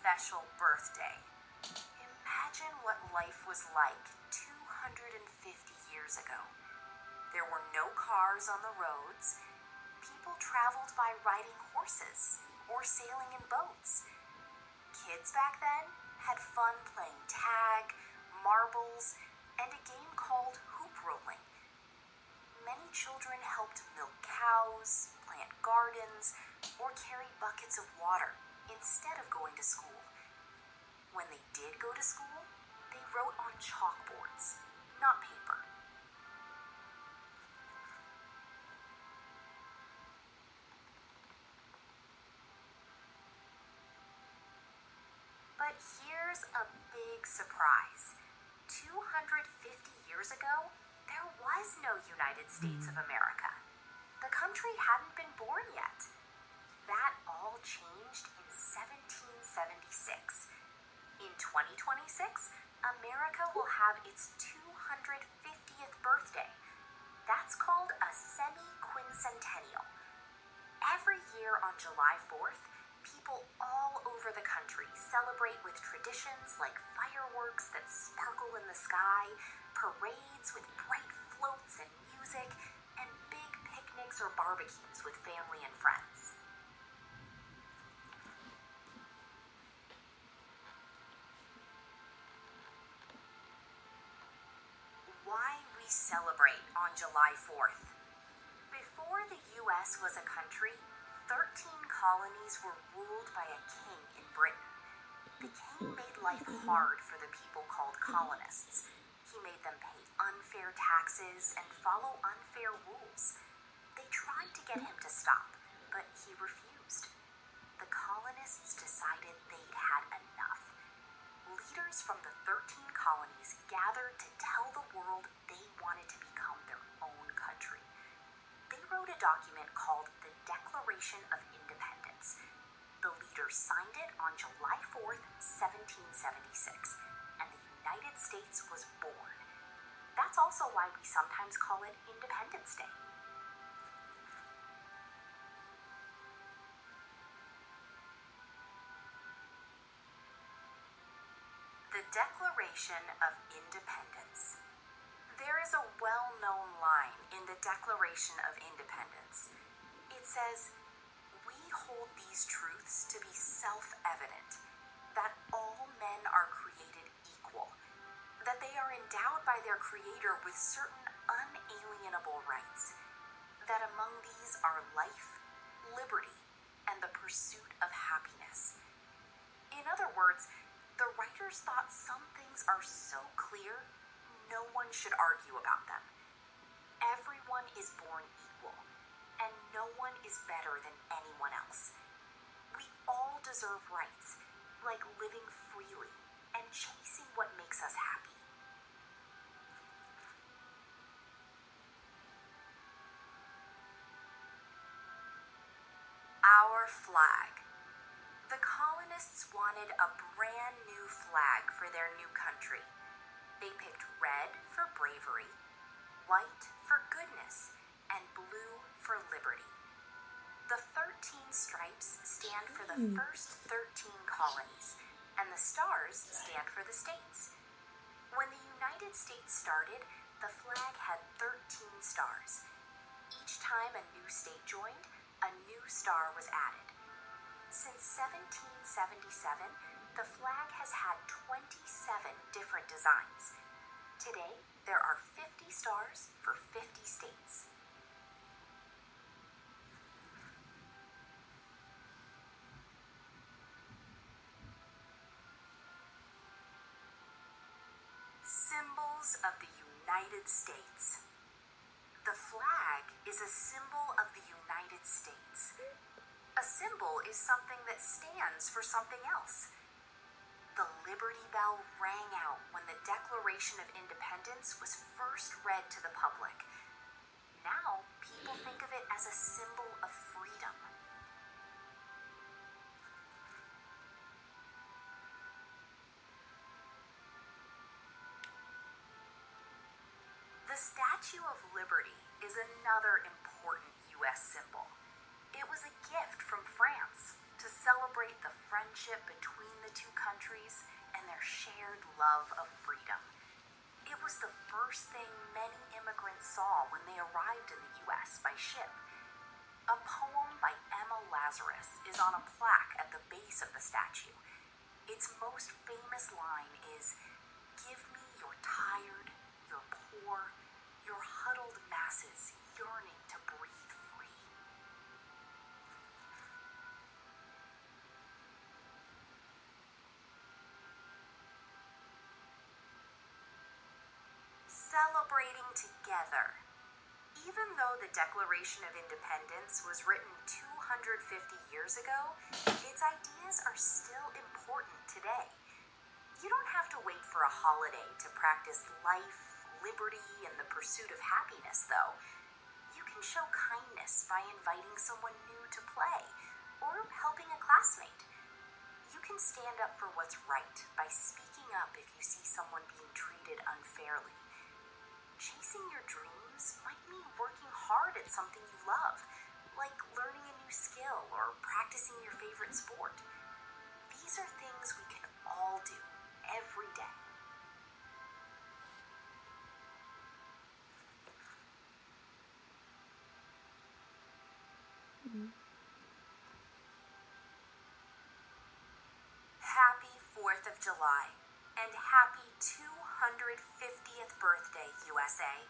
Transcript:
special birthday. Imagine what life was like 250 years ago. There were no cars on the roads. People traveled by riding horses or sailing in boats. Kids back then had fun playing tag, marbles, and a game called hoop rolling. Many children helped milk cows, plant gardens, or carry buckets of water instead of going to school. When they did go to school, they wrote on chalkboards, not paper. But here's a big surprise. 250 years ago, there was no United States of America. The country hadn't been born yet. That all changed in 1776. In 2026, America will have its 250th birthday. That's called a semi-quincentennial. Every year on July 4th, people all over the country celebrate with traditions like fireworks that sparkle in the sky, parades with bright floats and music, and big picnics or barbecues with family and friends. Why we celebrate on July 4th? Before the U.S. was a country, 13 colonies were ruled by a king in Britain. The king made life hard for the people called colonists. He made them pay unfair taxes and follow unfair rules. They tried to get him to stop, but he refused. The colonists decided they'd had enough. Leaders from the 13 colonies gathered to tell the world they wanted to become their own country. They wrote a document called the Declaration of Independence. The leaders signed it on July 4th, 1776, and the United States was born. That's also why we sometimes call it Independence Day. The Declaration of Independence. There is a well-known line in the Declaration of Independence. It says, "We hold these truths to be self-evident, that all men are created equal, that they are endowed by their Creator with certain unalienable rights, that among these are life, liberty, and the pursuit of happiness." In other words, the writers thought some things are so clear, no one should argue about them. Everyone is born equal, and no one is better than anyone else. We all deserve rights, like living freely and chasing what makes us happy. Our flag. The colonists wanted a brand new flag for their new country. They picked red for bravery, white for goodness, and blue for liberty. The 13 stripes stand for the first 13 colonies, and the stars stand for the states. When the United States started, the flag had 13 stars. Each time a new state joined, a new star was added. Since 1777, the flag has had 27 different designs. Today, there are 50 stars for 50 states. Symbols of the United States. The flag is a symbol of the United States. A symbol is something that stands for something else. The Liberty Bell rang out when the Declaration of Independence was first read to the public. Now, people think of it as a symbol of freedom. The Statue of Liberty is another important U.S. symbol. It was a gift from France. to celebrate the friendship between the two countries and their shared love of freedom. It was the first thing many immigrants saw when they arrived in the U.S. by ship. A poem by Emma Lazarus is on a plaque at the base of the statue. Its most famous line is, "Give me your tired, your poor, your huddled masses yearning to breathe free." Celebrating together. Even though the Declaration of Independence was written 250 years ago, its ideas are still important today. You don't have to wait for a holiday to practice life, liberty, and the pursuit of happiness, though. You can show kindness by inviting someone new to play or helping a classmate. You can stand up for what's right by speaking up if you see someone being treated unfairly. Chasing your dreams might mean working hard at something you love, like learning a new skill or practicing your favorite sport. These are things we can all do every day. Happy 4th of July, and happy 250th birthday, USA.